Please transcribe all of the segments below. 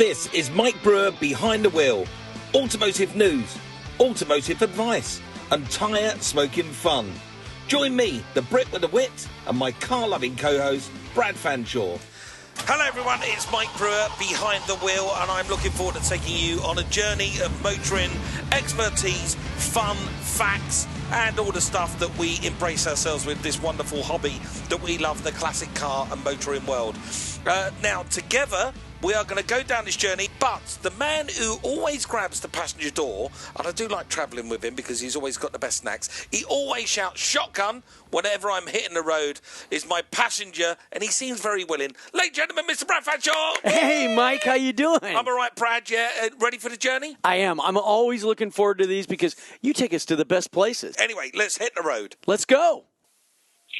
This is Mike Brewer behind the wheel. Automotive news, automotive advice, and tyre smoking fun. Join me, the Brit with the wit, and my car-loving co-host, Brad Fanshaw. Hello everyone, it's Mike Brewer behind the wheel, and I'm looking forward to taking you on a journey of motoring, expertise, fun, facts, and all the stuff that we embrace ourselves with, this wonderful hobby that we love, the classic car and motoring world. Now, together, we are going to go down this journey, but the man who always grabs the passenger door, and I do like travelling with him because he's always got the best snacks, he always shouts shotgun whenever I'm hitting the road, is my passenger, and he seems very willing. Ladies and gentlemen, Mr. Brad Fanshaw. Hey, Mike, how you doing? I'm all right, Brad, yeah. Ready for the journey? I am. I'm always looking forward to these because you take us to the best places. Anyway, let's hit the road. Let's go.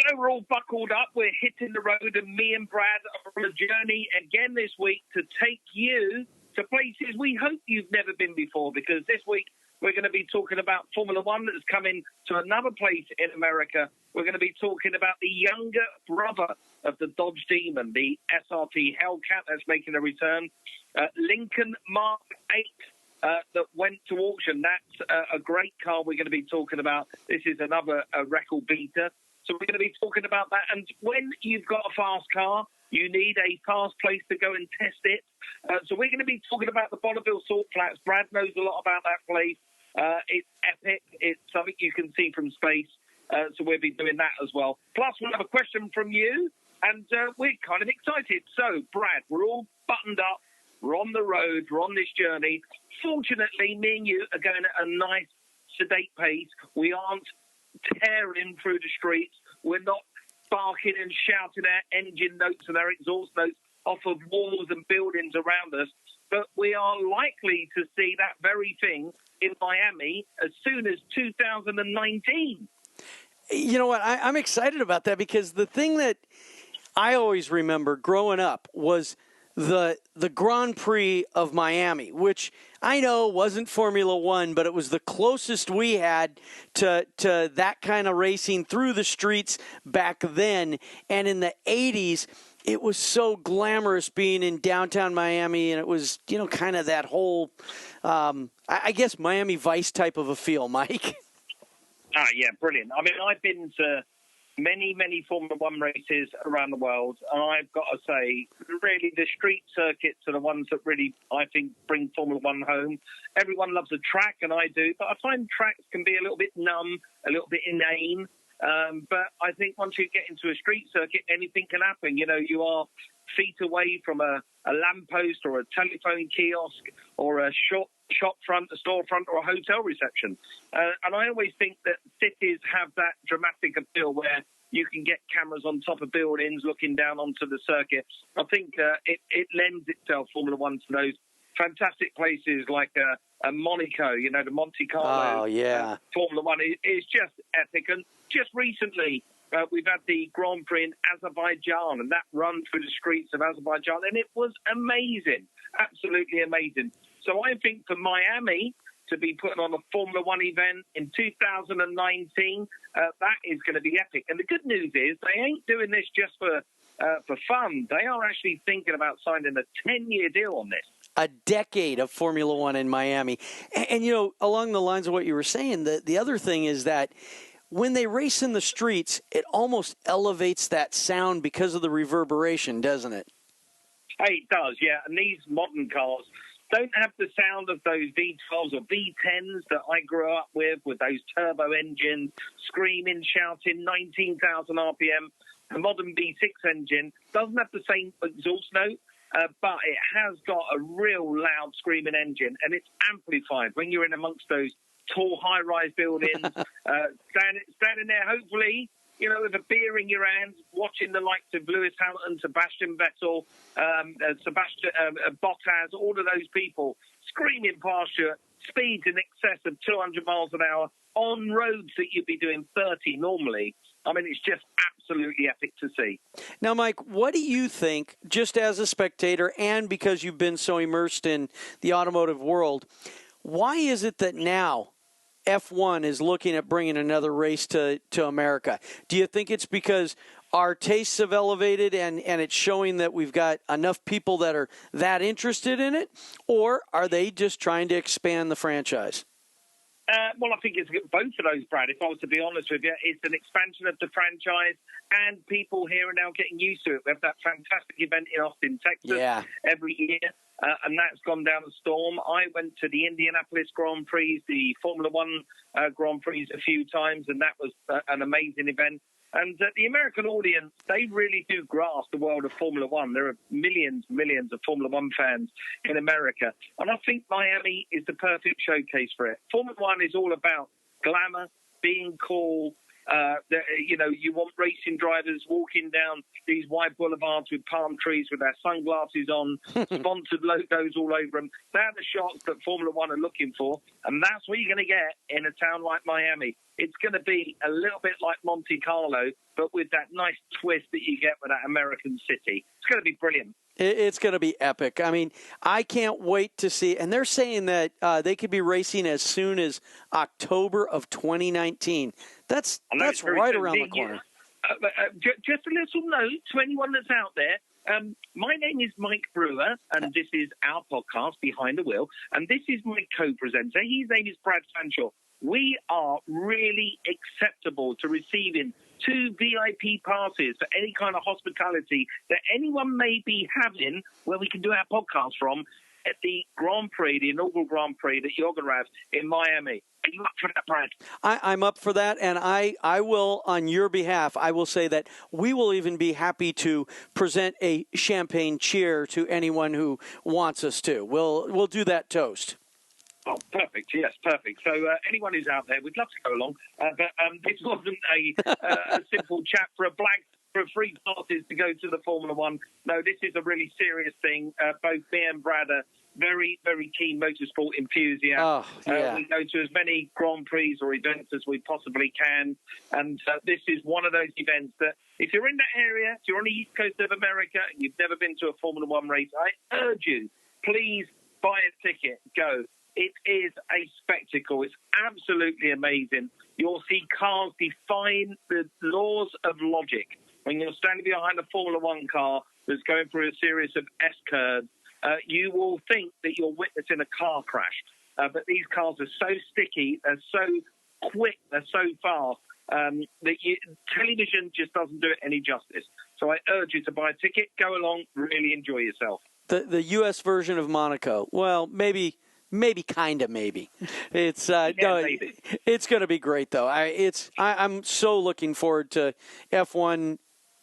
So we're all buckled up, we're hitting the road, and me and Brad are on a journey again this week to take you to places we hope you've never been before, because this week we're going to be talking about Formula One that's coming to another place in America. We're going to be talking about the younger brother of the Dodge Demon, the SRT Hellcat that's making a return. Lincoln Mark 8 that went to auction. That's a great car we're going to be talking about. This is another record beater. So we're going to be talking about that. And when you've got a fast car, you need a fast place to go and test it. So we're going to be talking about the Bonneville Salt Flats. Brad knows a lot about that place. It's epic. It's something you can see from space. So we'll be doing that as well. Plus, we'll have a question from you, and we're kind of excited. So, Brad, we're all buttoned up. We're on the road. We're on this journey. Fortunately, me and you are going at a nice, sedate pace. We aren't tearing through the streets. We're not barking and shouting our engine notes and our exhaust notes off of walls and buildings around us, but we are likely to see that very thing in Miami as soon as 2019. You know what? I'm excited about that because the thing that I always remember growing up was the Grand Prix of Miami, which I know wasn't Formula One, but it was the closest we had to that kind of racing through the streets back then. And in the 80s, it was so glamorous being in downtown Miami, and it was, you know, kind of that whole, I guess, Miami Vice type of a feel, Mike. Yeah, brilliant. I mean, I've been to many Formula One races around the world, and I've got to say, really, the street circuits are the ones that really, I think, bring Formula One home. Everyone loves a track, and I do, but I find tracks can be a little bit numb, a little bit inane. But I think once you get into a street circuit, anything can happen. You know, you are feet away from a lamppost or a telephone kiosk or a shop front, a storefront, or a hotel reception. And I always think that cities have that dramatic appeal where you can get cameras on top of buildings looking down onto the circuit. I think it lends itself, Formula One, to those fantastic places like Monaco, you know, the Monte Carlo. Oh, yeah. Formula One is just epic. And just recently, we've had the Grand Prix in Azerbaijan, and that run through the streets of Azerbaijan, and it was amazing, absolutely amazing. So I think for Miami to be putting on a Formula One event in 2019, that is going to be epic. And the good news is they ain't doing this just for fun. They are actually thinking about signing a 10-year deal on this. A decade of Formula One in Miami. And, you know, along the lines of what you were saying, the other thing is that when they race in the streets, it almost elevates that sound because of the reverberation, doesn't it? Hey, it does, yeah. And these modern cars don't have the sound of those V12s or V10s that I grew up with those turbo engines, screaming, shouting, 19,000 RPM. The modern V6 engine doesn't have the same exhaust note, but it has got a real loud screaming engine, and it's amplified when you're in amongst those tall, high-rise buildings, standing there, hopefully, you know, with a beer in your hand, watching the likes of Lewis Hamilton, Sebastian Vettel, Bottas, all of those people screaming past you, speeds in excess of 200 miles an hour on roads that you'd be doing 30 normally. I mean, it's just absolutely epic to see. Now, Mike, what do you think, just as a spectator and because you've been so immersed in the automotive world, why is it that now F1 is looking at bringing another race to America? Do you think it's because our tastes have elevated and it's showing that we've got enough people that are that interested in it? Or are they just trying to expand the franchise? Well, I think it's both of those, Brad. If I was to be honest with you, it's an expansion of the franchise, and people here are now getting used to it. We have that fantastic event in Austin, Texas, every year, and that's gone down a storm. I went to the Indianapolis Grand Prix, the Formula One Grand Prix a few times, and that was an amazing event. And the American audience, they really do grasp the world of Formula One. There are millions of Formula One fans in America. And I think Miami is the perfect showcase for it. Formula One is all about glamour, being cool. You want racing drivers walking down these wide boulevards with palm trees with their sunglasses on, sponsored logos all over them. They're the shots that Formula One are looking for, and that's what you're going to get in a town like Miami. It's going to be a little bit like Monte Carlo, but with that nice twist that you get with that American city. It's going to be brilliant. It's going to be epic. I mean, I can't wait to see. And they're saying that they could be racing as soon as October of 2019. That's right around the corner. Just a little note to anyone that's out there. My name is Mike Brewer, and this is our podcast, Behind the Wheel. And this is my co-presenter. His name is Brad Fanshaw. We are really acceptable to receiving 2 VIP passes for any kind of hospitality that anyone may be having where we can do our podcast from at the Grand Prix, the inaugural Grand Prix that you're going to have in Miami. Are you up for that, Brad? I'm up for that, and I will, on your behalf, I will say that we will even be happy to present a champagne cheer to anyone who wants us to. We'll do that toast. Oh, perfect. Yes, perfect. So anyone who's out there, we'd love to go along. But this wasn't a simple chat for free passes to go to the Formula One. No, this is a really serious thing. Both me and Brad are very, very keen motorsport enthusiasts. Oh, yeah. We go to as many Grand Prix or events as we possibly can. And this is one of those events that if you're in that area, if you're on the East Coast of America and you've never been to a Formula One race, I urge you, please buy a ticket, go. It is a spectacle. It's absolutely amazing. You'll see cars defying the laws of logic. When you're standing behind a Formula One car that's going through a series of S-curves, you will think that you're witnessing a car crash. But these cars are so sticky, they're so quick, they're so fast, that television just doesn't do it any justice. So I urge you to buy a ticket, go along, really enjoy yourself. The U.S. version of Monaco. Well, maybe. It's maybe. It's going to be great though. I'm so looking forward to F1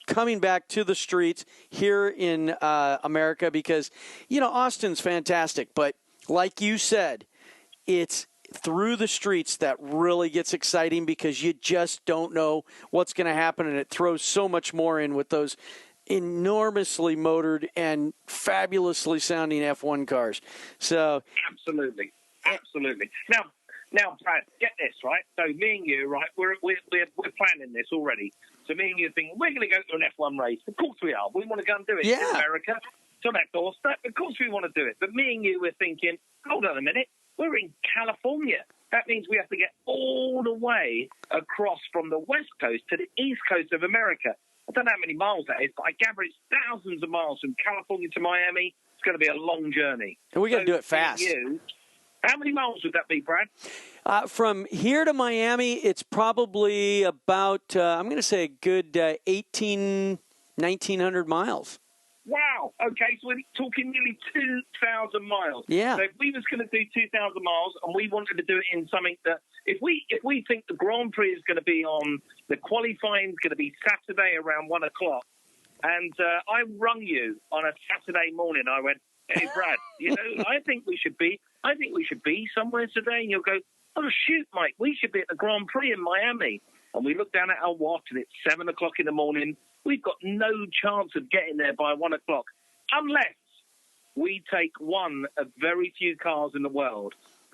coming back to the streets here in America because Austin's fantastic, but like you said, it's through the streets that really gets exciting because you just don't know what's going to happen, and it throws so much more in with those enormously motored and fabulously sounding F1 cars. So absolutely. Now, Brad, get this right. So me and you, right? We're planning this already. So me and you think we're going to go to an F1 race. Of course we are. We want to go and do it in America. So that doorstep. Of course we want to do it. But me and you were thinking, hold on a minute. We're in California. That means we have to get all the way across from the West Coast to the East Coast of America. I don't know how many miles that is, but I gather it's thousands of miles from California to Miami. It's going to be a long journey. And we got to do it fast. How many miles would that be, Brad? From here to Miami, it's probably about, I'm going to say a good 1,900 miles. Wow. Okay, so we're talking nearly 2,000 miles. Yeah. So if we was going to do 2,000 miles and we wanted to do it in something that, if we think the Grand Prix is going to be on, the qualifying is going to be Saturday around 1 o'clock, and I rung you on a Saturday morning. I went, hey, Brad, I think we should be somewhere today. And you'll go, oh, shoot, Mike, we should be at the Grand Prix in Miami. And we look down at our watch, and it's 7 o'clock in the morning. We've got no chance of getting there by 1 o'clock, unless we take one of very few cars in the world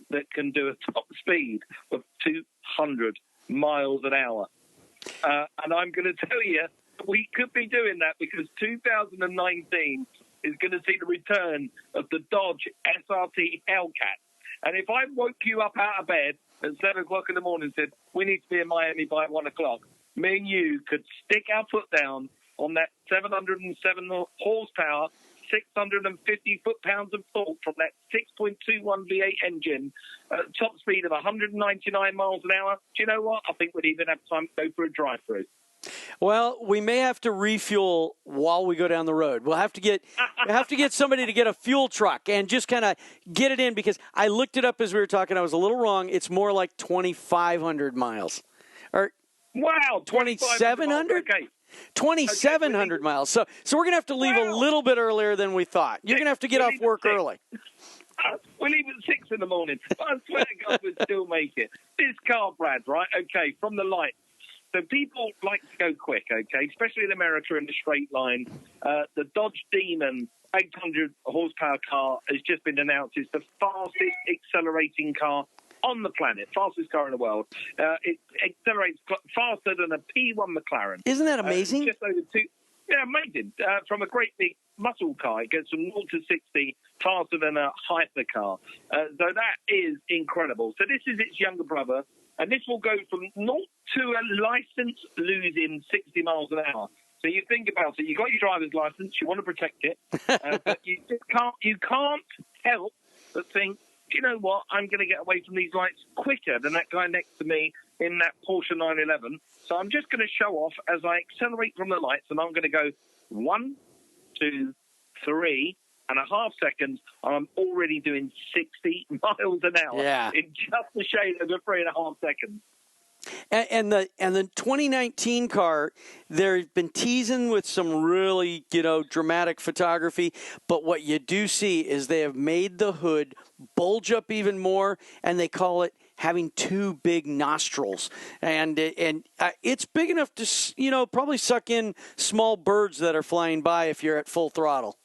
that can do a top speed of 200 miles an hour. And I'm going to tell you, we could be doing that because 2019 is going to see the return of the Dodge SRT Hellcat. And if I woke you up out of bed at 7 o'clock in the morning and said, we need to be in Miami by 1 o'clock, me and you could stick our foot down on that 707 horsepower, 650 foot-pounds of torque from that 6.21 V8 engine at a top speed of 199 miles an hour. Do you know what? I think we'd even have time to go for a drive-through. Well, we may have to refuel while we go down the road. We'll have to get somebody to get a fuel truck and just kind of get it in, because I looked it up as we were talking. I was a little wrong. It's more like 2,500 miles. Or wow, 2,700? Okay. 2,700 miles. So we're going to have to leave a little bit earlier than we thought. You're going to have to get off work early. We'll leave at 6 in the morning. I swear to God, we'll still make it. This car, Brad, right? Okay, from the light. So people like to go quick, okay, especially in America in the straight line. The Dodge Demon 800 horsepower car has just been announced. It's the fastest accelerating car on the planet, fastest car in the world. It accelerates faster than a P1 McLaren. Isn't that amazing? Just over yeah, amazing. From a great big muscle car, it goes from 0 to 60 faster than a hypercar. So that is incredible. So this is its younger brother. And this will go from 0 to a license losing 60 miles an hour. So you think about it. You've got your driver's license. You want to protect it. But you can't help but think, you know what? I'm going to get away from these lights quicker than that guy next to me in that Porsche 911. So I'm just going to show off as I accelerate from the lights. And I'm going to go 1, 2, 3.5 seconds, I'm already doing 60 miles an hour in just a shade of 3.5 seconds. And the 2019 car, they've been teasing with some really, dramatic photography. But what you do see is they have made the hood bulge up even more, and they call it having 2 big nostrils. And it's big enough to, probably suck in small birds that are flying by if you're at full throttle.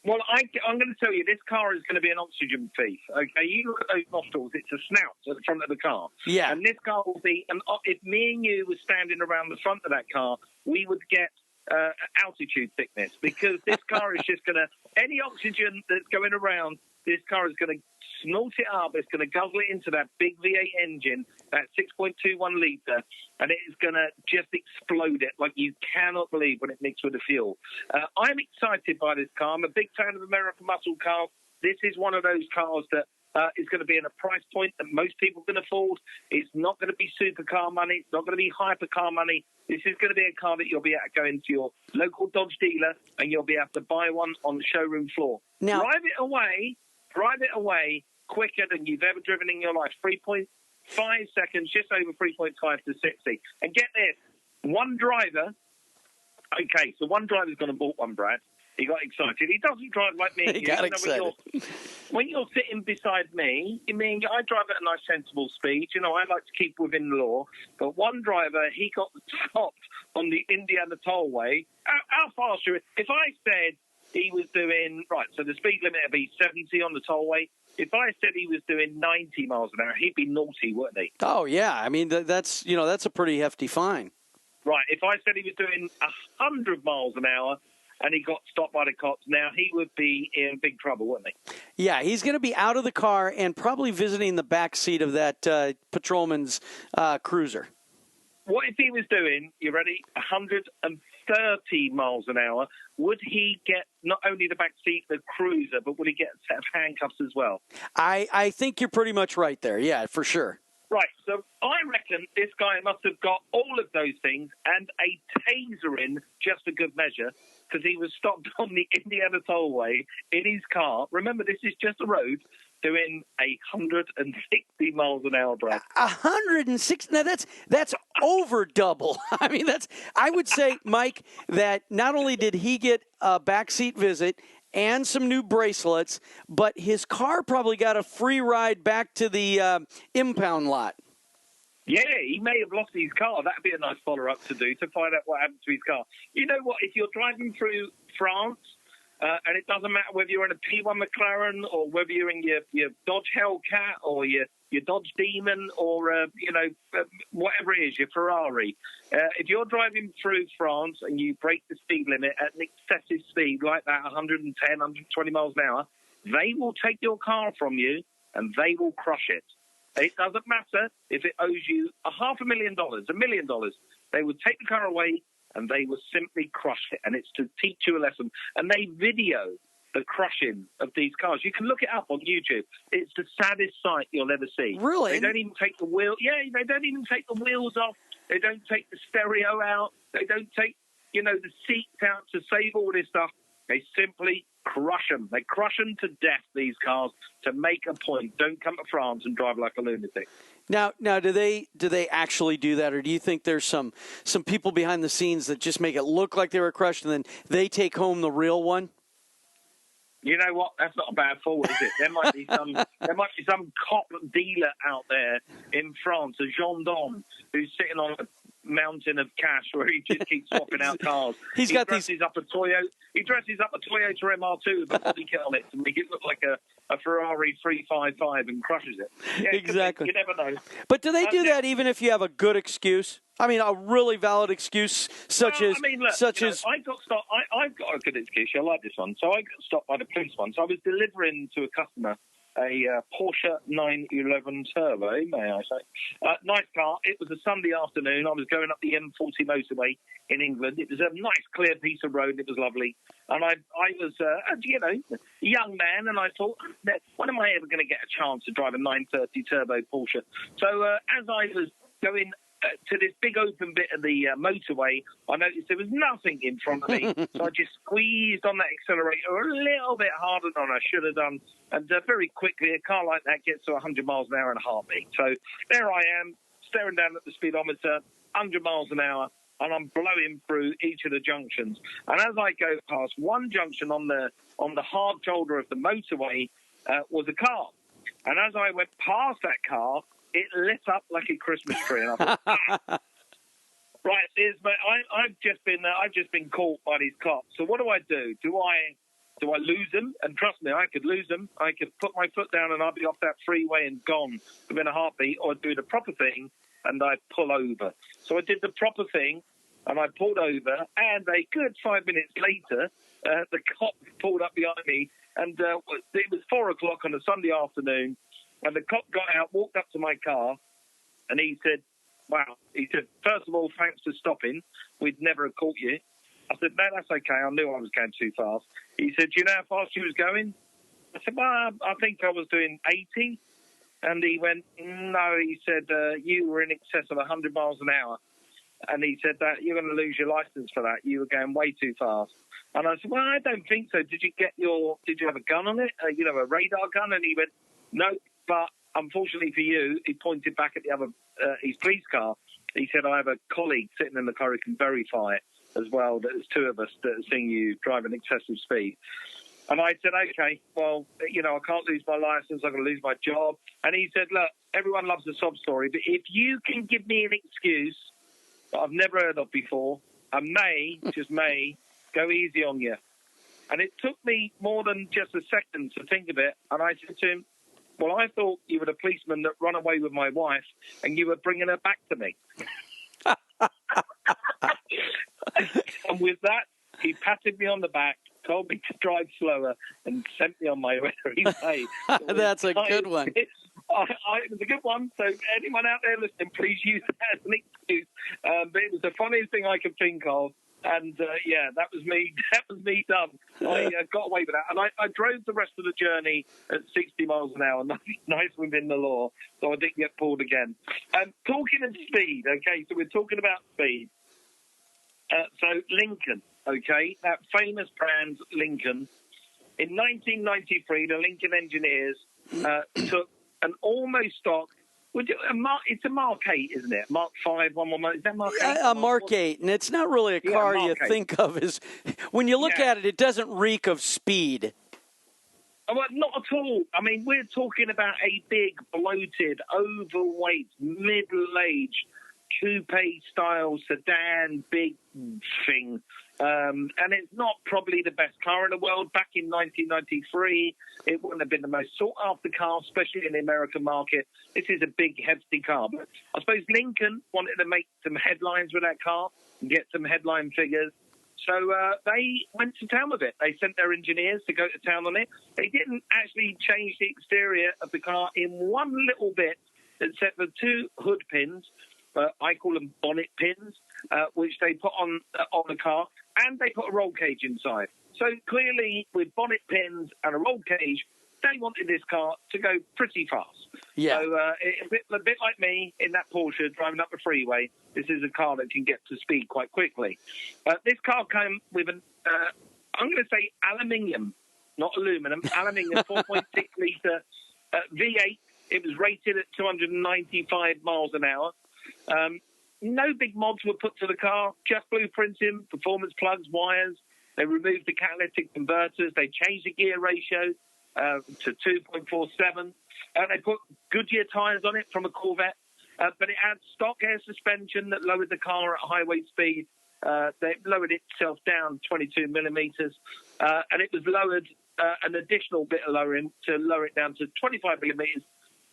Well, I'm going to tell you, this car is going to be an oxygen thief, okay? You look at those nostrils, it's a snout at the front of the car. Yeah. And this car will be, if me and you were standing around the front of that car, we would get altitude sickness, because this car is just going to, any oxygen that's going around, this car is going to snort it up. It's going to guzzle it into that big V8 engine, that 6.21 litre, and it is going to just explode it like you cannot believe when it mixes with the fuel. I'm excited by this car. I'm a big fan of American muscle cars. This is one of those cars that is going to be in a price point that most people can afford. It's not going to be supercar money. It's not going to be hypercar money. This is going to be a car that you'll be able to go into your local Dodge dealer and you'll be able to buy one on the showroom floor. Now, drive it away quicker than you've ever driven in your life. 3.5 seconds, just over 3.5 to 60. And get this, one driver, okay, so one driver's gone and bought one, Brad. He got excited. He doesn't drive like me. He got excited. When you're sitting beside me, I drive at a nice, sensible speed. I like to keep within the law. But one driver, he got stopped on the Indiana Tollway. How fast are you? If I said he was doing, right, so the speed limit would be 70 on the tollway. If I said he was doing 90 miles an hour, he'd be naughty, wouldn't he? Oh, yeah. I mean, that's a pretty hefty fine. Right. If I said he was doing 100 miles an hour and he got stopped by the cops, now he would be in big trouble, wouldn't he? Yeah, he's going to be out of the car and probably visiting the back seat of that patrolman's cruiser. What if he was doing, you ready, 130 miles an hour? Would he get not only the back seat, the cruiser, but would he get a set of handcuffs as well? I think you're pretty much right there. Yeah, for sure. Right, so I reckon this guy must have got all of those things and a taser in just for good measure, because he was stopped on the Indiana Tollway in his car. Remember, this is just a road, doing 160 miles an hour, Brad. 160? Now, that's over double. I mean, I would say, Mike, that not only did he get a backseat visit and some new bracelets, but his car probably got a free ride back to the impound lot. Yeah, he may have lost his car. That'd be a nice follow-up to do, to find out what happened to his car. You know what? If you're driving through France, and it doesn't matter whether you're in a P1 McLaren or whether you're in your Dodge Hellcat or your Dodge Demon or, whatever it is, your Ferrari. If you're driving through France and you break the speed limit at an excessive speed like that, 110, 120 miles an hour, they will take your car from you and they will crush it. It doesn't matter if it owes you $500,000, $1 million. They would take the car away and they would simply crush it. And it's to teach you a lesson. And they video the crushing of these cars. You can look it up on YouTube. It's the saddest sight you'll ever see. Really? They don't even take the wheel. Yeah, they don't even take the wheels off. They don't take the stereo out. They don't take, the seats out to save all this stuff. They simply crush them. They crush them to death, these cars, to make a point. Don't come to France and drive like a lunatic. Now, do they actually do that, or do you think there's some people behind the scenes that just make it look like they were crushed, and then they take home the real one? You know what? That's not a bad thought, is it? There might be some cop dealer out there in France, a gendarme, who's sitting on a mountain of cash where he just keeps swapping out cars. He dresses up a Toyota MR2 with a body kit on it to make it look like a Ferrari 355 and crushes it. Yeah, exactly. You never know. But do they do that even if you have a good excuse? I mean, a really valid excuse, such as I've got a good excuse. I like this one. So I got stopped by the police once. I was delivering to a customer a Porsche 911 Turbo, may I say. Nice car. It was a Sunday afternoon. I was going up the M40 motorway in England. It was a nice, clear piece of road. It was lovely. And I was, a young man, and I thought, when am I ever going to get a chance to drive a 930 Turbo Porsche? So as I was going to this big open bit of the motorway, I noticed there was nothing in front of me. So I just squeezed on that accelerator a little bit harder than I should have done. And very quickly, a car like that gets to 100 miles an hour in a heartbeat. So there I am, staring down at the speedometer, 100 miles an hour, and I'm blowing through each of the junctions. And as I go past one junction on the hard shoulder of the motorway was a car. And as I went past that car, it lit up like a Christmas tree, and I thought, right, I've just been caught by these cops. So what do I do? Do I lose them? And trust me, I could lose them. I could put my foot down and I'd be off that freeway and gone within a heartbeat, or do the proper thing and I pull over. So I did the proper thing and I pulled over, and a good 5 minutes later, the cop pulled up behind me, and it was 4 o'clock on a Sunday afternoon. And the cop got out, walked up to my car, and he said, wow. He said, first of all, thanks for stopping. We'd never have caught you. I said, no, that's okay. I knew I was going too fast. He said, do you know how fast you was going? I said, well, I think I was doing 80. And he went, no, he said, you were in excess of 100 miles an hour. And he said that you're going to lose your license for that. You were going way too fast. And I said, well, I don't think so. Did you have a gun on it? A radar gun? And he went, no. But unfortunately for you, he pointed back at the other his police car. He said, I have a colleague sitting in the car who can verify it as well. There's two of us that have seen you driving excessive speed. And I said, okay, well, I can't lose my license. I'm going to lose my job. And he said, look, everyone loves a sob story, but if you can give me an excuse that I've never heard of before, I may, just may, go easy on you. And it took me more than just a second to think of it. And I said to him, well, I thought you were the policeman that ran away with my wife and you were bringing her back to me. And with that, he patted me on the back, told me to drive slower, and sent me on my merry way. That's a good one. It was a good one. So anyone out there listening, please use that as an excuse. But it was the funniest thing I could think of. And, that was me. That was me done. I got away with that. And I drove the rest of the journey at 60 miles an hour, nice within the law, so I didn't get pulled again. Talking of speed, okay, so we're talking about speed. So Lincoln, okay, that famous brand Lincoln. In 1993, the Lincoln engineers took an almost stock. It's a Mark 8, isn't it? Mark 5, 111. Is that Mark 8? A Mark 8, and it's not really a car you think of as. When you look at it, it doesn't reek of speed. Well, not at all. I mean, we're talking about a big, bloated, overweight, middle-aged, coupe-style sedan, big thing. And it's not probably the best car in the world. Back in 1993, it wouldn't have been the most sought-after car, especially in the American market. This is a big, hefty car. But I suppose Lincoln wanted to make some headlines with that car and get some headline figures. So they went to town with it. They sent their engineers to go to town on it. They didn't actually change the exterior of the car in one little bit. except for 2 hood pins. I call them bonnet pins, which they put on the car, and they put a roll cage inside. So clearly, with bonnet pins and a roll cage, they wanted this car to go pretty fast. Yeah. So a bit like me in that Porsche driving up the freeway, this is a car that can get to speed quite quickly. This car came with an, I'm going to say aluminium, not aluminum, aluminium 4.6 litre V8. It was rated at 295 miles an hour. No big mods were put to the car, just blueprinting, performance plugs, wires. They removed the catalytic converters. They changed the gear ratio to 2.47. They put Goodyear tyres on it from a Corvette, but it had stock air suspension that lowered the car at highway speed. They lowered itself down 22 millimetres, and it was lowered an additional bit of lowering to lower it down to 25 millimetres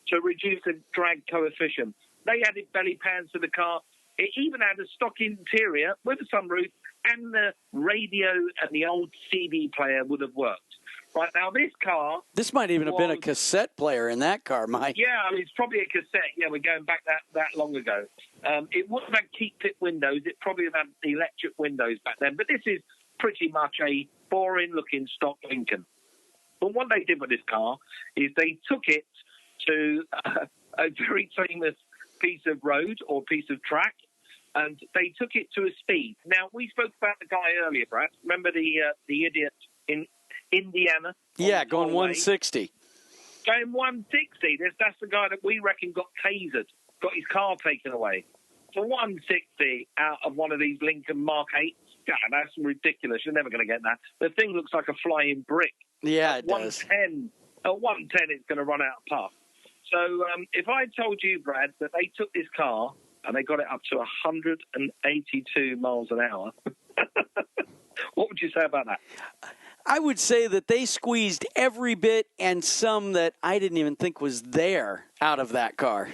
to reduce the drag coefficient. They added belly pans to the car. It even had a stock interior with a sunroof, and the radio and the old CD player would have worked. Right now, this car... This might even have been a cassette player in that car, Mike. Yeah, I mean, it's probably a cassette. Yeah, we're going back that long ago. It wouldn't have had keep-fit windows. It probably would have had electric windows back then. But this is pretty much a boring-looking stock Lincoln. But what they did with this car is they took it to a very famous piece of road or piece of track, and they took it to a speed. Now, we spoke about the guy earlier, Brad. Remember the idiot in Indiana? Yeah, going 160. Going 160. That's the guy that we reckon got tasered, got his car taken away. For 160 out of one of these Lincoln Mark 8s, yeah, that's ridiculous. You're never going to get that. The thing looks like a flying brick. Yeah, it does. 110. At 110, it's going to run out of puff. So if I told you, Brad, that they took this car and they got it up to 182 miles an hour, what would you say about that? I would say that they squeezed every bit and some that I didn't even think was there out of that car.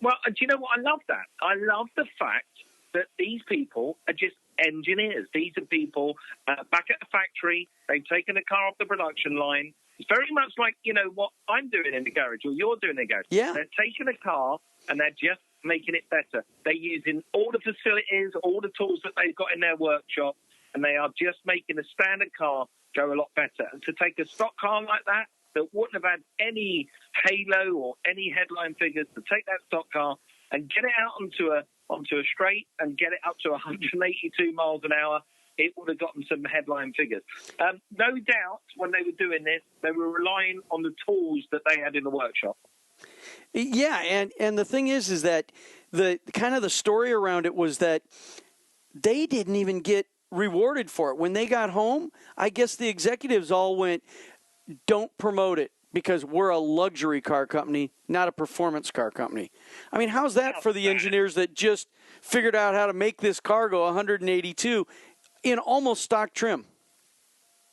Well, do you know what? I love that. I love the fact that these people are just engineers. These are people back at the factory. They've taken a car off the production line. It's very much like, what I'm doing in the garage or you're doing in the garage. Yeah. They're taking a car and they're just making it better. They're using all the facilities, all the tools that they've got in their workshop, and they are just making a standard car go a lot better. And to take a stock car like that wouldn't have had any halo or any headline figures, to take that stock car and get it out onto a straight and get it up to 182 miles an hour, it would have gotten some headline figures. No doubt when they were doing this, they were relying on the tools that they had in the workshop. Yeah, and the thing is that the kind of the story around it was that they didn't even get rewarded for it. When they got home, I guess the executives all went, don't promote it because we're a luxury car company, not a performance car company. I mean, how's that for the engineers that just figured out how to make this car go 182 in almost stock trim?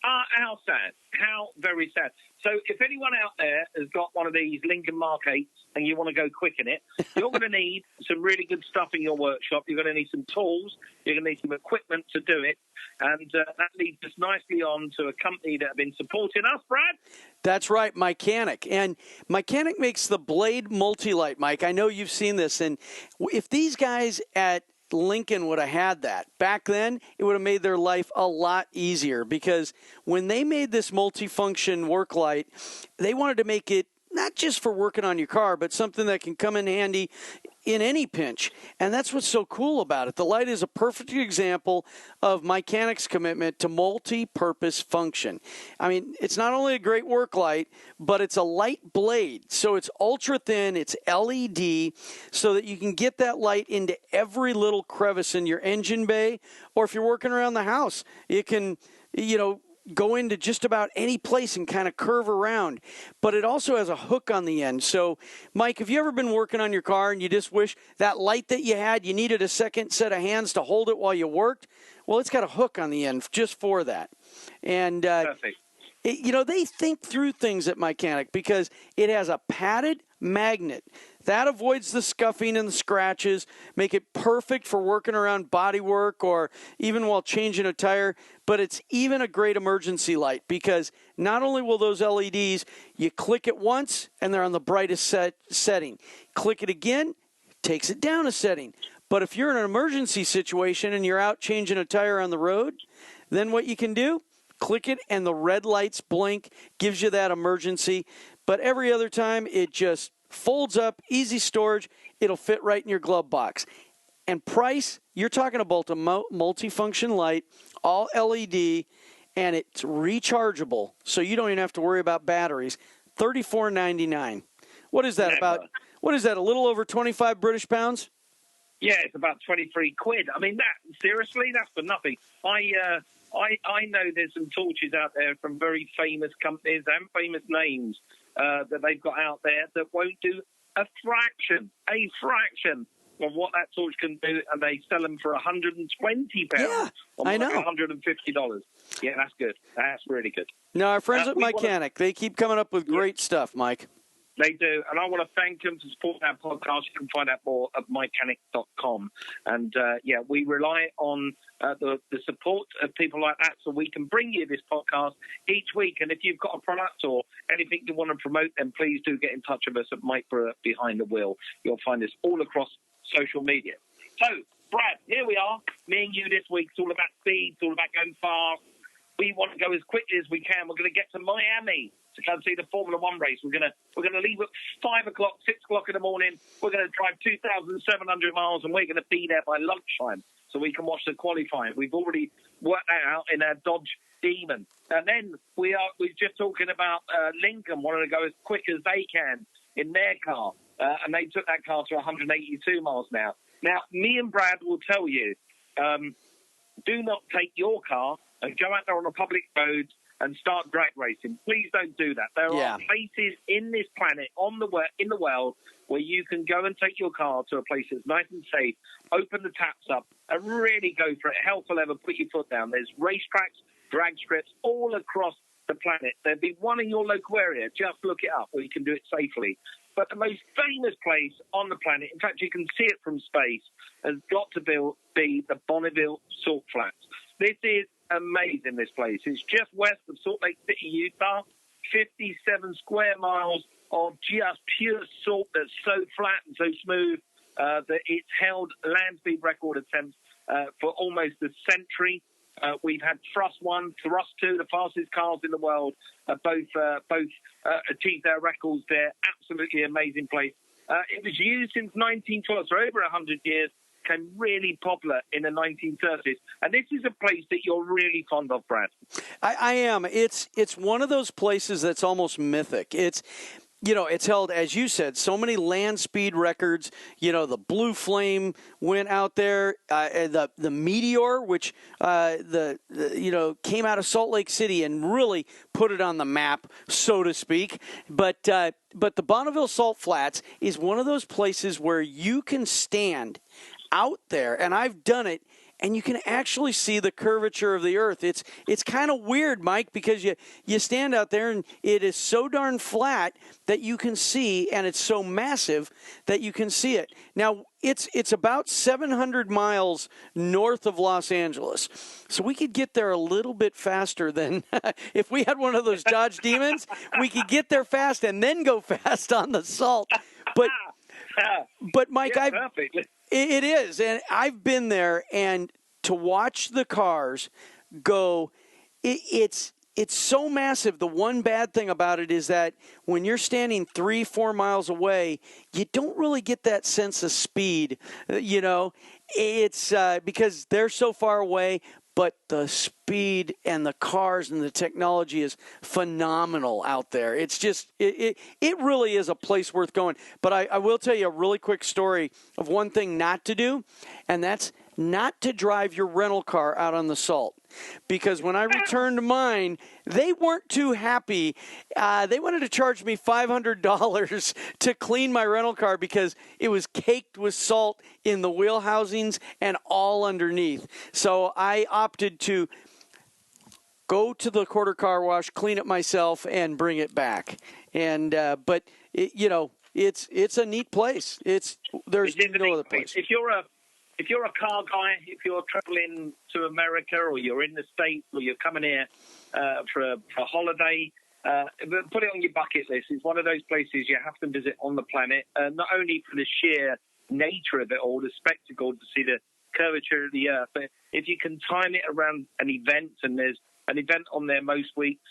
How sad. How very sad. So if anyone out there has got one of these Lincoln Mark 8s and you want to go quick in it, you're going to need some really good stuff in your workshop. You're going to need some tools. You're going to need some equipment to do it. And that leads us nicely on to a company that have been supporting us, Brad. That's right, Mechanic. And Mechanic makes the Blade Multi-Light, Mike. I know you've seen this. And if these guys at Lincoln would have had that back then, it would have made their life a lot easier, because when they made this multifunction work light, they wanted to make it not just for working on your car, but something that can come in handy in any pinch. And that's what's so cool about it. The light is a perfect example of Mechanic's commitment to multi-purpose function. I mean, it's not only a great work light, but it's a light blade. So it's ultra thin, it's LED, so that you can get that light into every little crevice in your engine bay, or if you're working around the house, you can, go into just about any place and kind of curve around. But it also has a hook on the end. So, Mike, have you ever been working on your car and you just wish that light that you had, you needed a second set of hands to hold it while you worked? Well, it's got a hook on the end just for that. And, Perfect. they think through things at Mechanic, because it has a padded magnet. That avoids the scuffing and the scratches, make it perfect for working around body work or even while changing a tire. But it's even a great emergency light because not only will those LEDs, you click it once and they're on the brightest setting. Click it again, takes it down a setting. But if you're in an emergency situation and you're out changing a tire on the road, then what you can do, click it and the red lights blink, gives you that emergency. But every other time, it just folds up, easy storage. It'll fit right in your glove box. And price, you're talking about a multifunction light, all LED, and it's rechargeable, so you don't even have to worry about batteries. $34.99. What is that about? What is that? A little over 25 British pounds? Yeah, it's about 23 quid. I mean, seriously, that's for nothing. I know there's some torches out there from very famous companies and famous names that they've got out there that won't do a fraction of what that torch can do, and they sell them for £120. Yeah, I know. $150. Yeah, that's good. That's really good. No, our friends at Mechanic, they keep coming up with great stuff, Mike. They do, and I want to thank them to support that podcast. You can find out more at mechanic.com. And, we rely on the support of people like that so we can bring you this podcast each week. And if you've got a product or anything you want to promote, then please do get in touch with us at Mike Brewer Behind the Wheel. You'll find us all across social media. So, Brad, here we are. Me and you this week. It's all about speed. It's all about going fast. We want to go as quickly as we can. We're going to get to Miami to go and see the Formula One race. We're going to leave at 5 o'clock, 6 o'clock in the morning. We're going to drive 2,700 miles, and we're going to be there by lunchtime so we can watch the qualifying. We've already worked that out in our Dodge Demon. And then we're just talking about Lincoln wanting to go as quick as they can in their car, and they took that car to 182 miles now. Now, me and Brad will tell you, do not take your car and go out there on a public road and start drag racing. Please don't do that. There are places in this planet, in the world, where you can go and take your car to a place that's nice and safe, open the taps up, and really go for it. Hell for leather, put your foot down. There's racetracks, drag strips all across the planet. There'll be one in your local area. Just look it up where you can do it safely. But the most famous place on the planet, in fact, you can see it from space, has got to be the Bonneville Salt Flats. This is amazing, this place. It's just west of Salt Lake City, Utah. 57 square miles of just pure salt that's so flat and so smooth that it's held land speed record attempts for almost a century. We've had Thrust 1, Thrust 2, the fastest cars in the world, both achieved their records there. Absolutely amazing place. It was used since 1912, so over 100 years. Became really popular in the 1930s. And this is a place that you're really fond of, Brad. I am. It's one of those places that's almost mythic. It's held, as you said, so many land speed records. The Blue Flame went out there. The Meteor, which came out of Salt Lake City and really put it on the map, so to speak. But the Bonneville Salt Flats is one of those places where you can stand out there, and I've done it, and you can actually see the curvature of the earth. It's kind of weird, Mike, because you stand out there and it is so darn flat that you can see, and it's so massive that you can see it. Now, it's about 700 miles north of Los Angeles, so we could get there a little bit faster than if we had one of those Dodge Demons. We could get there fast and then go fast on the salt. But Mike, it is, and I've been there, and to watch the cars go, it's so massive. The one bad thing about it is that when you're standing 3-4 miles away, you don't really get that sense of speed. It's because they're so far away. But the speed and the cars and the technology is phenomenal out there. It's just, it really is a place worth going. But I will tell you a really quick story of one thing not to do, and that's not to drive your rental car out on the salt. Because when I returned mine, they weren't too happy. They wanted to charge me $500 to clean my rental car because it was caked with salt in the wheel housings and all underneath. So I opted to go to the quarter car wash, clean it myself, and bring it back. And it's a neat place. There's no other place. If you're a car guy, if you're traveling to America or you're in the States or you're coming here for a holiday, put it on your bucket list. It's one of those places you have to visit on the planet, not only for the sheer nature of it all, the spectacle to see the curvature of the earth, but if you can time it around an event, and there's an event on there most weeks,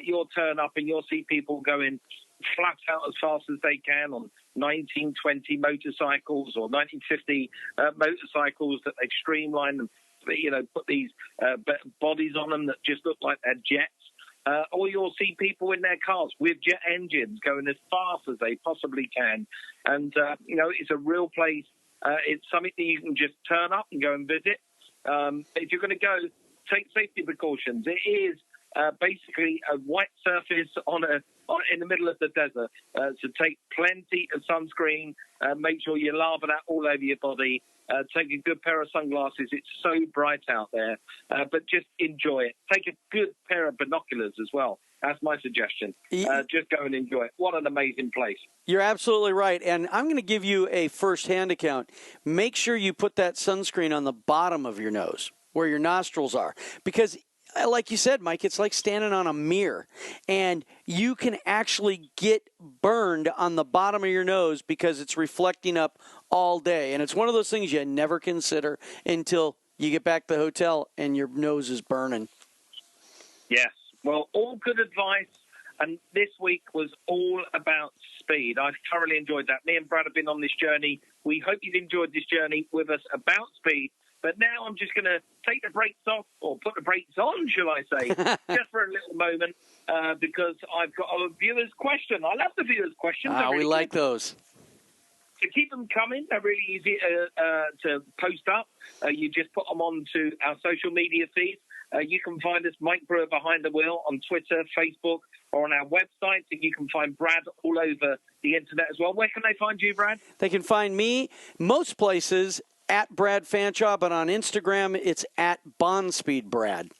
you'll turn up and you'll see people going flat out as fast as they can on 1920 motorcycles or 1950 motorcycles that they've streamlined and, put these bodies on them that just look like they're jets. Or you'll see people in their cars with jet engines going as fast as they possibly can. And, it's a real place. It's something that you can just turn up and go and visit. If you're going to go, take safety precautions. It is basically a white surface in the middle of the desert. So take plenty of sunscreen. Make sure you lather that all over your body. Take a good pair of sunglasses. It's so bright out there. But just enjoy it. Take a good pair of binoculars as well. That's my suggestion. Just go and enjoy it. What an amazing place. You're absolutely right. And I'm going to give you a first-hand account. Make sure you put that sunscreen on the bottom of your nose, where your nostrils are. Because, like you said, Mike, it's like standing on a mirror. And you can actually get burned on the bottom of your nose because it's reflecting up all day. And it's one of those things you never consider until you get back to the hotel and your nose is burning. Yes. Well, all good advice, and this week was all about speed. I thoroughly enjoyed that. Me and Brad have been on this journey. We hope you've enjoyed this journey with us about speed. But now I'm just going to take the brakes off, or put the brakes on, shall I say, just for a little moment, because I've got a viewer's question. I love the viewer's questions. We like those. So keep them coming. They're really easy to post up. You just put them onto our social media feeds. You can find us, Mike Brewer Behind the Wheel, on Twitter, Facebook, or on our website. And you can find Brad all over the internet as well. Where can they find you, Brad? They can find me most places at Brad Fanshaw, but on Instagram, it's at BonSpeedBrad.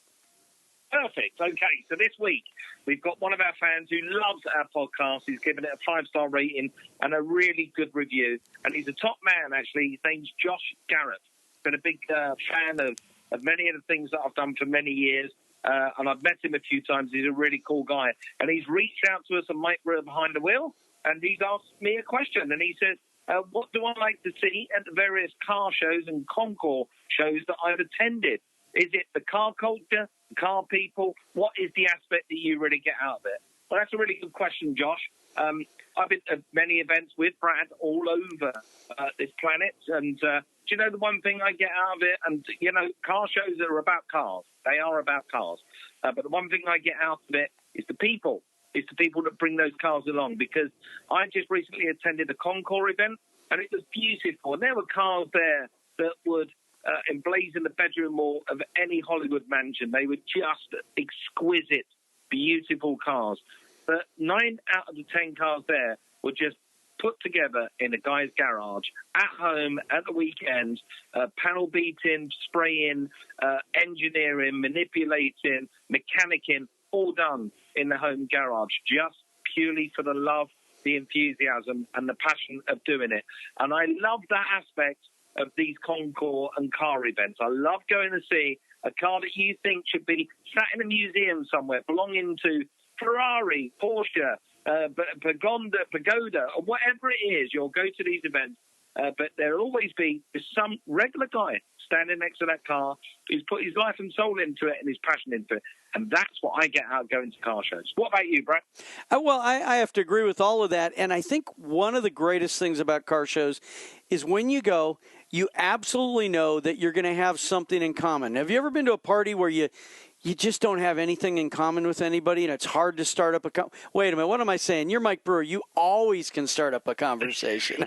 Perfect. Okay, so this week we've got one of our fans who loves our podcast. He's given it a 5-star rating and a really good review. And he's a top man, actually. His name's Josh Garrett. Been a big fan of many of the things that I've done for many years. And I've met him a few times. He's a really cool guy. And he's reached out to us on Mike Brewer Behind the Wheel, and he's asked me a question. And he says, what do I like to see at the various car shows and concours shows that I've attended? Is it the car culture, the car people? What is the aspect that you really get out of it? Well, that's a really good question, Josh. I've been at many events with Brad all over this planet. And do you know the one thing I get out of it? And, car shows are about cars. They are about cars. But the one thing I get out of it is the people. It's the people that bring those cars along. Because I just recently attended a concours event, and it was beautiful. And there were cars there that would emblazon the bedroom wall of any Hollywood mansion. They were just exquisite, beautiful cars. But 9 out of the 10 cars there were just put together in a guy's garage, at home, at the weekend, panel beating, spraying, engineering, manipulating, mechanicking, all done in the home garage, just purely for the love, the enthusiasm, and the passion of doing it. And I love that aspect of these concours and car events. I love going to see a car that you think should be sat in a museum somewhere, belonging to Ferrari, Porsche, Pagoda, or whatever it is. You'll go to these events, but there'll always be some regular guy standing next to that car who's put his life and soul into it and his passion into it. And that's what I get out of going to car shows. What about you, Brad? Well, I have to agree with all of that. And I think one of the greatest things about car shows is when you go, you absolutely know that you're going to have something in common. Have you ever been to a party where you just don't have anything in common with anybody, and it's hard to start up a Wait a minute, what am I saying? You're Mike Brewer. You always can start up a conversation.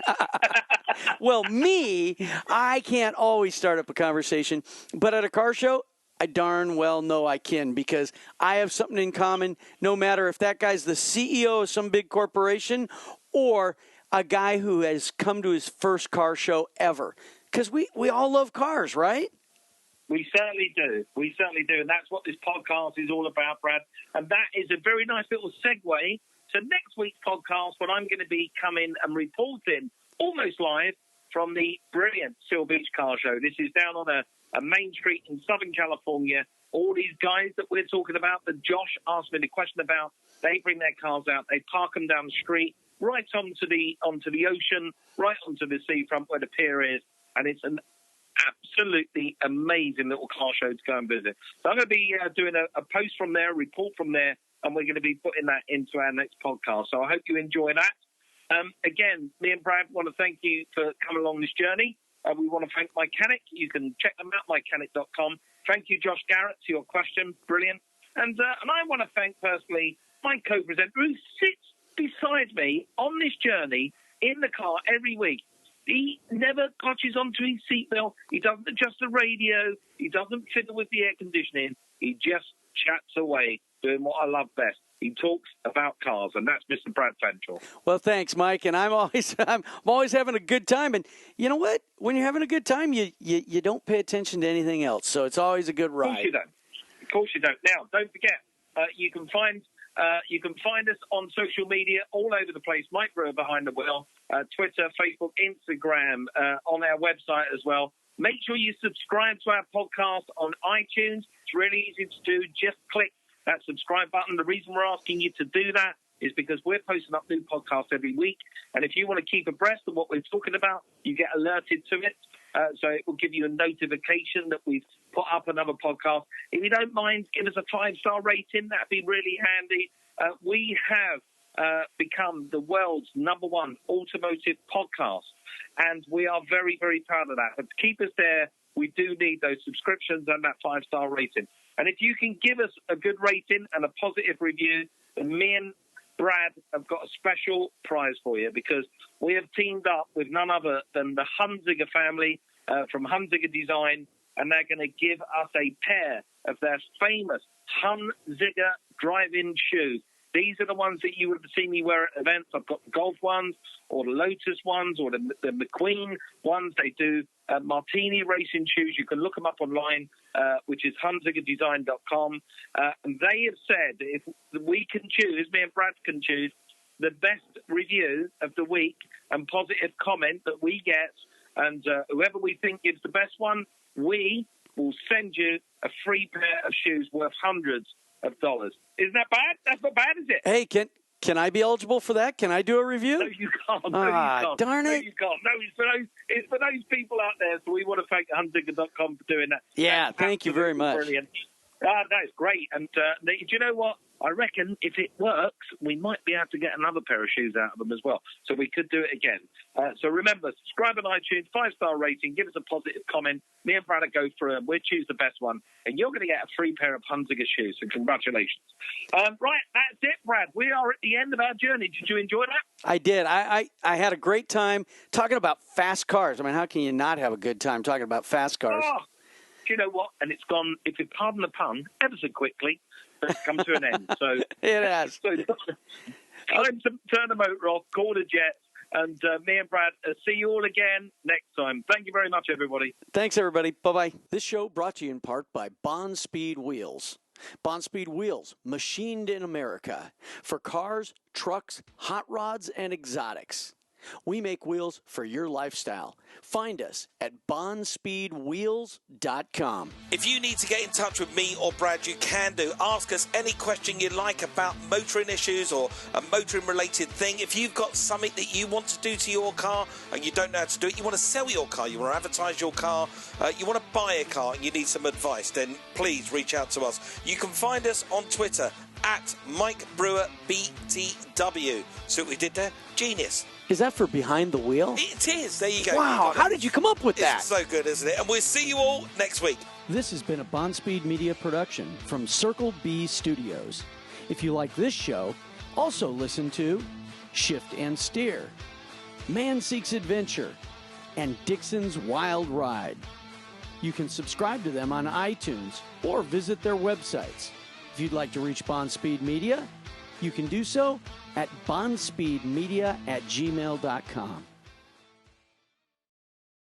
Well, me, I can't always start up a conversation. But at a car show, I darn well know I can, because I have something in common, no matter if that guy's the CEO of some big corporation or a guy who has come to his first car show ever. Because we all love cars, right? We certainly do. We certainly do. And that's what this podcast is all about, Brad. And that is a very nice little segue to next week's podcast when I'm going to be coming and reporting almost live from the brilliant Seal Beach Car Show. This is down on a main street in Southern California. All these guys that we're talking about, that Josh asked me the question about, they bring their cars out, they park them down the street, right onto the ocean, right onto the seafront where the pier is, and it's an absolutely amazing little car show to go and visit. So I'm going to be doing a post from there, a report from there, and we're going to be putting that into our next podcast. So I hope you enjoy that. Again, me and Brad want to thank you for coming along this journey. We want to thank Mechanic. You can check them out, mechanic.com. Thank you, Josh Garrett, to your question. Brilliant. And I want to thank personally my co-presenter who sits beside me on this journey in the car every week. He never clutches onto his seatbelt. He doesn't adjust the radio. He doesn't fiddle with the air conditioning. He just chats away, doing what I love best. He talks about cars, and that's Mr. Brad Fanshaw. Well, thanks, Mike. And I'm always having a good time. And you know what? When you're having a good time, you don't pay attention to anything else. So it's always a good ride. Of course you don't. Of course you don't. Now, don't forget, you can find us on social media all over the place. Mike Brewer behind the wheel, Twitter, Facebook, Instagram, on our website as well. Make sure you subscribe to our podcast on iTunes. It's really easy to do. Just click that subscribe button. The reason we're asking you to do that is because we're posting up new podcasts every week. And if you want to keep abreast of what we're talking about, you get alerted to it. So it will give you a notification that we've put up another podcast. If you don't mind, give us a 5-star rating. That'd be really handy. We have become the world's #1 automotive podcast, and we are very, very proud of that. But to keep us there, we do need those subscriptions and that 5-star rating. And if you can give us a good rating and a positive review, then me and Brad have got a special prize for you, because we have teamed up with none other than the Hunziger family from Hunziger Design, and they're going to give us a pair of their famous Hunziger driving shoes. These are the ones that you would have seen me wear at events. I've got the Golf ones, or the Lotus ones, or the McQueen ones. They do Martini racing shoes. You can look them up online, which is hunzigerdesign.com. And they have said that if we can choose, me and Brad can choose, the best review of the week and positive comment that we get, and whoever we think gives the best one, we will send you a free pair of shoes worth hundreds of dollars. Isn't that bad? That's not bad, is it? Hey, can I be eligible for that? Can I do a review? No, you can't. No, you can't. Darn it. No, you can't. No, it's for those people out there, so we want to thank hunziger.com for doing that. Yeah, That's thank you very much. Brilliant. That's great. And do you know what? I reckon if it works, we might be able to get another pair of shoes out of them as well. So we could do it again. So remember, subscribe on iTunes, 5-star rating, give us a positive comment. Me and Brad will go through them. We'll choose the best one. And you're going to get a free pair of Hunziger shoes. So congratulations. Right, that's it, Brad. We are at the end of our journey. Did you enjoy that? I did. I had a great time talking about fast cars. I mean, how can you not have a good time talking about fast cars? Oh, do you know what? And it's gone, if you pardon the pun, ever so quickly. It's come to an end. So it has. So time to turn the motor off, call the jets, and me and Brad see you all again next time. Thank you very much, everybody. Thanks, everybody. Bye-bye. This show brought to you in part by Bond Speed Wheels. Bond Speed Wheels, machined in America for cars, trucks, hot rods, and exotics. We make wheels for your lifestyle. Find us at bondspeedwheels.com. If you need to get in touch with me or Brad, you can do. Ask us any question you like about motoring issues or a motoring related thing. If you've got something that you want to do to your car and you don't know how to do it, you want to sell your car, you want to advertise your car, you want to buy a car and you need some advice, then please reach out to us. You can find us on Twitter at Mike Brewer BTW. See what we did there? Genius. Is that for behind the wheel? It is. There you go. Wow, how did you come up with that? It's so good, isn't it? And we'll see you all next week. This has been a Bond Speed Media production from Circle B Studios. If you like this show, also listen to Shift and Steer, Man Seeks Adventure, and Dixon's Wild Ride. You can subscribe to them on iTunes or visit their websites. If you'd like to reach Bond Speed Media, you can do so at bondspeedmedia@gmail.com.